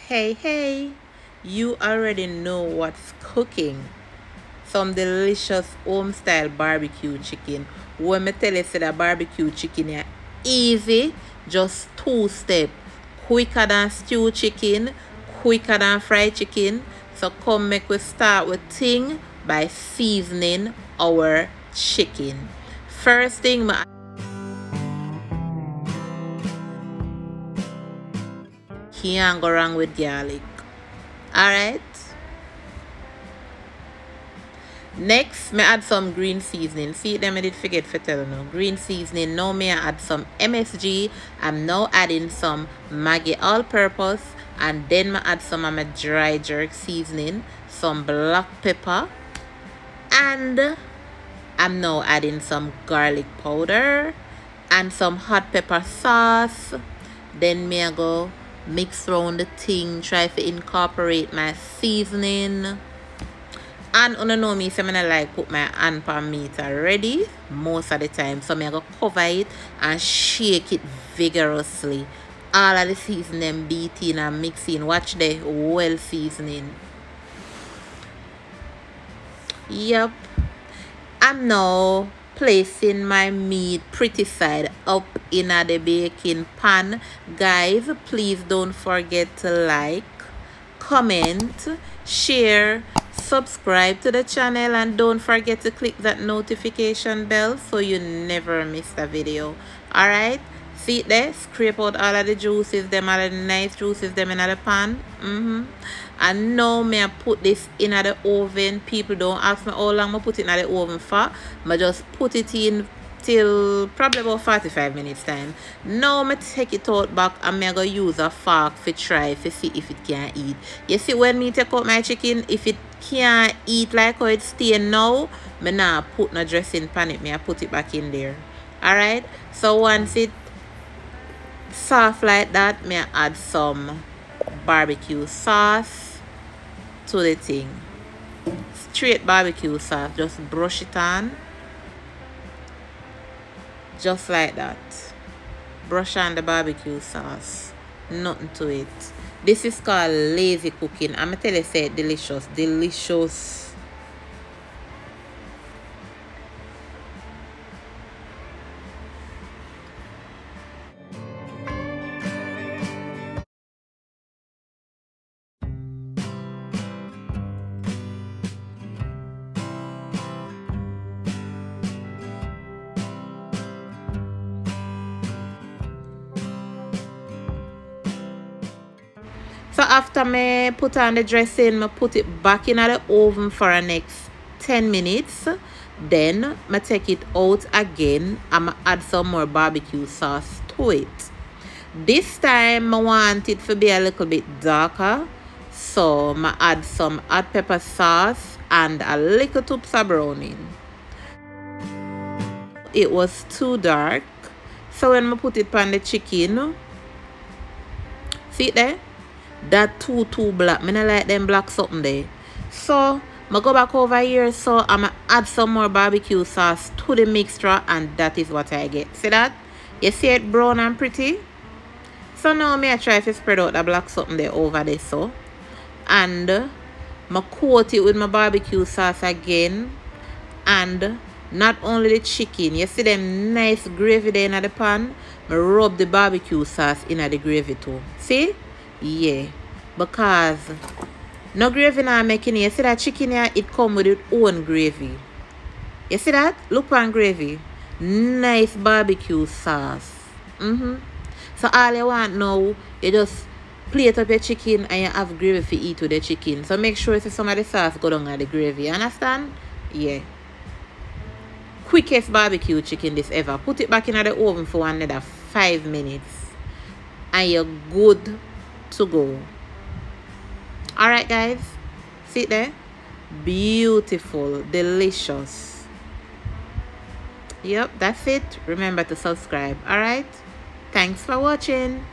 Hey, you already know what's cooking. Some delicious home style barbecue chicken. When me tell you say that barbecue chicken is easy, just 2 step. Quicker than stew chicken, quicker than fried chicken. So come make we start with thing by seasoning our chicken. First thing, can't go wrong with garlic. Alright. Next, me add some green seasoning. See them, I did forget to tell you now. Green seasoning. Now me add some MSG. I'm now adding some Maggi all-purpose, and then me add some of my dry jerk seasoning, some black pepper, and I'm now adding some garlic powder and some hot pepper sauce. Then me I go mix around the thing, try to incorporate my seasoning. And you know me, so I like put my hand pan meat already most of the time. So I go cover it and shake it vigorously. All of the seasoning beating and mixing. Watch the well seasoning. Yep. I'm now placing my meat pretty side up in the baking pan. Guys, please don't forget to like, comment, share, subscribe to the channel, and don't forget to click that notification bell so you never miss a video. Alright, see it there, scrape out all of the juices, them all of the nice juices them in the pan. And now me I put this in the oven. People don't ask me how long I put it in the oven for. I just put it in till probably about 45 minutes time. Now I take it out back and I go use a fork to try to see if it can eat. You see, when me take out my chicken, if it can't eat like how it's staying now, I now put no dressing pan it. I put it back in there. Alright, so once it soft like that, I add some barbecue sauce to the thing. Straight barbecue sauce, just brush it on. Just like that. Brush on the barbecue sauce. Nothing to it. This is called lazy cooking. I'm gonna tell you, say delicious. Delicious. So after me put on the dressing, I put it back in the oven for the next 10 minutes. Then I take it out again and I add some more barbecue sauce to it. This time I want it to be a little bit darker. So I add some hot pepper sauce and a little toops of browning. It was too dark. So when I put it on the chicken, see it there? That too black. I don't like them black something there. So I go back over here, so I'm gonna add some more barbecue sauce to the mixture, and that is what I get. See that? You see it brown and pretty? So now I try to spread out the black something there over there, so. And I coat it with my barbecue sauce again. And not only the chicken, you see them nice gravy there in the pan, I rub the barbecue sauce in the gravy too. See? Yeah, because no gravy now making it. You see that chicken here, it come with its own gravy. You see that? Look on gravy. Nice barbecue sauce. So all you want now, you just plate up your chicken and you have gravy to eat with the chicken. So make sure some of the sauce go down on the gravy. You understand? Yeah. Quickest barbecue chicken this ever. Put it back in the oven for another 5 minutes. And you're good to go. Alright guys, see it there? Beautiful, delicious. Yep, that's it. Remember to subscribe. Alright, thanks for watching.